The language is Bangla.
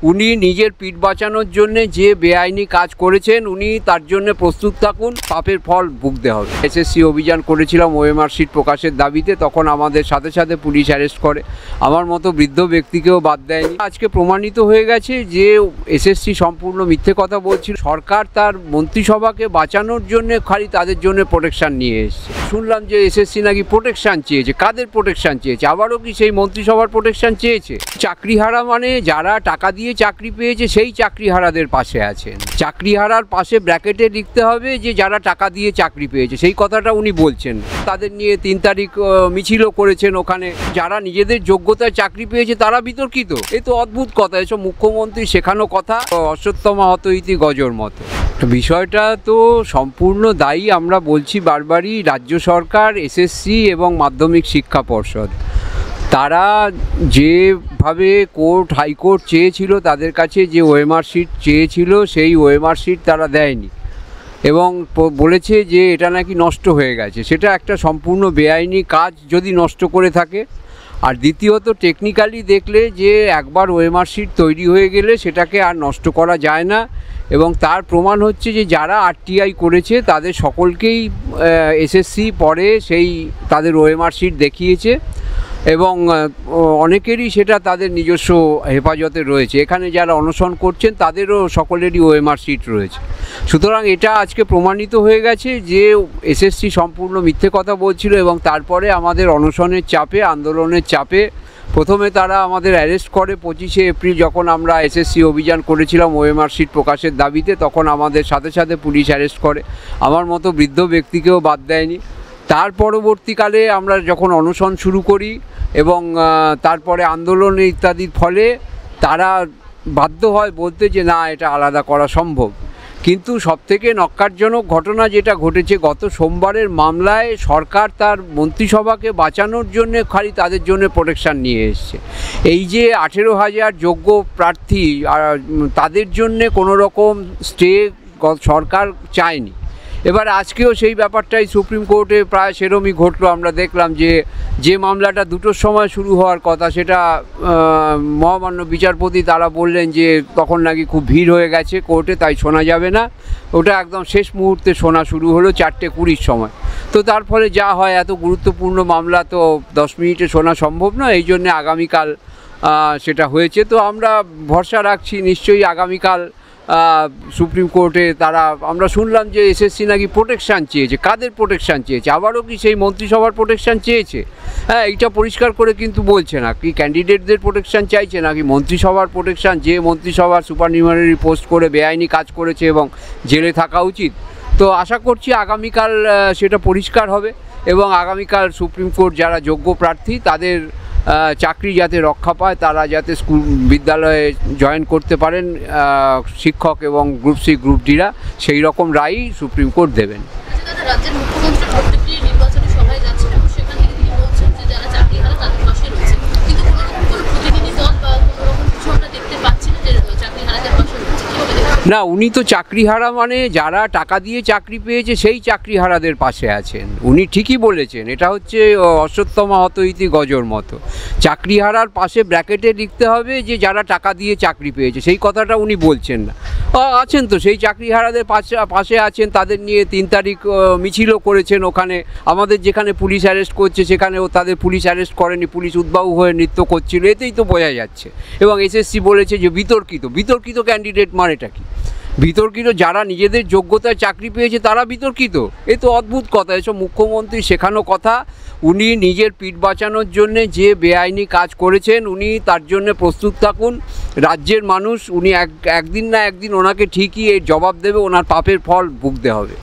উনি নিজের পিঠ বাঁচানোর জন্য যে বেআইনি কাজ করেছেন উনি তার জন্য প্রস্তুত থাকুন, পাপের ফল ভুগতে হবে। এসএসসি অভিযান করেছিলাম ওএমআর শিট প্রকাশের দাবিতে, তখন আমাদের সাথে সাথে পুলিশ অ্যারেস্ট করে, আমার মতো বৃদ্ধ ব্যক্তিকেও বাদ দেয়নি। আজকে প্রমাণিত হয়ে গেছে যে এসএসসি সম্পূর্ণ মিথ্যে কথা বলছিল। সরকার তার মন্ত্রিসভাকে বাঁচানোর জন্য খালি তাদের জন্য প্রোটেকশন নিয়ে এসছে। শুনলাম যে এসএসসি নাকি প্রোটেকশন চেয়েছে। কাদের প্রোটেকশন চেয়েছে? আবারও কি সেই মন্ত্রিসভার প্রোটেকশন চেয়েছে? চাকরিহারা মানে যারা টাকা দিয়ে চাকরি পেয়েছে সেই চাকরিহারাদের পাশে আছেন। চাকরিহারার পাশে ব্র্যাকেটে লিখতে হবে যে যারা টাকা দিয়ে চাকরি পেয়েছে, সেই কথাটা উনি বলছেন। তাদের নিয়ে 3 তারিখ মিছিলও করেছেন ওখানে। যারা নিজেদের যোগ্যতায় চাকরি পেয়েছে তারা বিতর্কিত। এ তো অদ্ভুত কথা, এসব মুখ্যমন্ত্রী শেখানো কথা, অশ্বত্থমা হত ইতি গজর মতো। বিষয়টা তো সম্পূর্ণ দায়ী আমরা বলছি বারবারই রাজ্য সরকার, এসএসসি এবং মাধ্যমিক শিক্ষা পর্ষদ। তারা যেভাবে কোর্ট হাইকোর্ট চেয়েছিল তাদের কাছে, যে ওএমআর শিট চেয়েছিল সেই ওএমআর শিট তারা দেয়নি এবং বলেছে যে এটা নাকি নষ্ট হয়ে গেছে। সেটা একটা সম্পূর্ণ বেআইনি কাজ যদি নষ্ট করে থাকে। আর দ্বিতীয়ত, টেকনিক্যালি দেখলে যে একবার ওএমআর শিট তৈরি হয়ে গেলে সেটাকে আর নষ্ট করা যায় না, এবং তার প্রমাণ হচ্ছে যে যারা আরটিআই করেছে তাদের সকলকেই এসএসসি পরে সেই তাদের ওএমআর শিট দেখিয়েছে এবং অনেকেরই সেটা তাদের নিজস্ব হেফাজতে রয়েছে। এখানে যারা অনশন করছেন তাদেরও সকলেরই ওএমআর শিট রয়েছে। সুতরাং এটা আজকে প্রমাণিত হয়ে গেছে যে এসএসসি সম্পূর্ণ মিথ্যে কথা বলছিল, এবং তারপরে আমাদের অনশনের চাপে, আন্দোলনের চাপে প্রথমে তারা আমাদের অ্যারেস্ট করে 25শে এপ্রিল, যখন আমরা এসএসসি অভিযান করেছিলাম ওএমআর শিট প্রকাশের দাবিতে, তখন আমাদের সাথে সাথে পুলিশ অ্যারেস্ট করে, আমার মতো বৃদ্ধ ব্যক্তিকেও বাদ দেয়নি। তার পরবর্তীকালে আমরা যখন অনশন শুরু করি এবং তারপরে আন্দোলন ইত্যাদির ফলে তারা বাধ্য হয় বলতে যে না, এটা আলাদা করা সম্ভব। কিন্তু সবথেকে নক্কারজনক ঘটনা যেটা ঘটেছে, গত সোমবারের মামলায় সরকার তার মন্ত্রিসভাকে বাঁচানোর জন্য খালি তাদের জন্য প্রোটেকশন নিয়ে এসছে। এই যে 18,000 যোগ্য প্রার্থী, তাদের জন্যে কোনো রকম স্টে সরকার চায়নি। এবার আজকেও সেই ব্যাপারটাই সুপ্রিম কোর্টে প্রায় সেরমই ঘটলো। আমরা দেখলাম যে মামলাটা 2টোর সময় শুরু হওয়ার কথা, সেটা মহামান্য বিচারপতি তারা বললেন যে তখন নাকি খুব ভিড় হয়ে গেছে কোর্টে, তাই শোনা যাবে না। ওটা একদম শেষ মুহূর্তে শোনা শুরু হলো 4:20 সময়। তো তার ফলে যা হয়, এত গুরুত্বপূর্ণ মামলা তো 10 মিনিটে শোনা সম্ভব নয়, এই জন্যে আগামীকাল সেটা হয়েছে। তো আমরা ভরসা রাখছি নিশ্চয়ই আগামীকাল সুপ্রিম কোর্টে আমরা শুনলাম যে এসএসসি নাকি প্রোটেকশান চেয়েছে। কাদের প্রোটেকশান চেয়েছে? আবারও কি সেই মন্ত্রিসভার প্রোটেকশান চেয়েছে? হ্যাঁ, এইটা পরিষ্কার করে কিন্তু বলছে না। কি ক্যান্ডিডেটদের প্রোটেকশান চাইছে নাকি মন্ত্রিসভার প্রোটেকশান, যে মন্ত্রিসভার সুপারনিউমারি পোস্ট করে বেআইনি কাজ করেছে এবং জেলে থাকা উচিত? তো আশা করছি আগামীকাল সেটা পরিষ্কার হবে এবং আগামীকাল সুপ্রিম কোর্ট যারা যোগ্য প্রার্থী তাদের চাকরি যাতে রক্ষা পায়, তারা যাতে স্কুল বিদ্যালয়ে জয়েন করতে পারেন শিক্ষক এবং গ্রুপ সি গ্রুপ ডিরা, সেই রকম রায়ই সুপ্রিম কোর্ট দেবেন। না, উনি তো চাকরিহারা মানে যারা টাকা দিয়ে চাকরি পেয়েছে সেই চাকরিহারাদের পাশে আছেন। উনি ঠিকই বলেছেন, এটা হচ্ছে অশ্বত্থমা হত ইতি গজর মতো। চাকরিহারার পাশে ব্র্যাকেটে লিখতে হবে যে যারা টাকা দিয়ে চাকরি পেয়েছে, সেই কথাটা উনি বলছেন না। আছেন তো সেই চাকরিহারাদের পাশে আছেন, তাদের নিয়ে 3 তারিখ মিছিলও করেছেন ওখানে। আমাদের যেখানে পুলিশ অ্যারেস্ট করছে সেখানেও তাদের পুলিশ অ্যারেস্ট করেনি, পুলিশ উদ্বাহু হয়ে নৃত্য করছিল, এতেই তো বোঝা যাচ্ছে। এবং এসএসসি বলেছে যে বিতর্কিত ক্যান্ডিডেট মানেটা কি? বিতর্কিত যারা নিজেদের যোগ্যতায় চাকরি পেয়েছে তারা বিতর্কিত? এ তো অদ্ভুত কথা, এসব মুখ্যমন্ত্রী শেখানো কথা। উনি নিজের পিঠ বাঁচানোর জন্যে যে বেআইনি কাজ করেছেন উনি তার জন্য প্রস্তুত থাকুন। রাজ্যের মানুষ, উনি একদিন না একদিন ওনাকে ঠিকই এর জবাব দেবে, ওনার পাপের ফল ভুগতে হবে।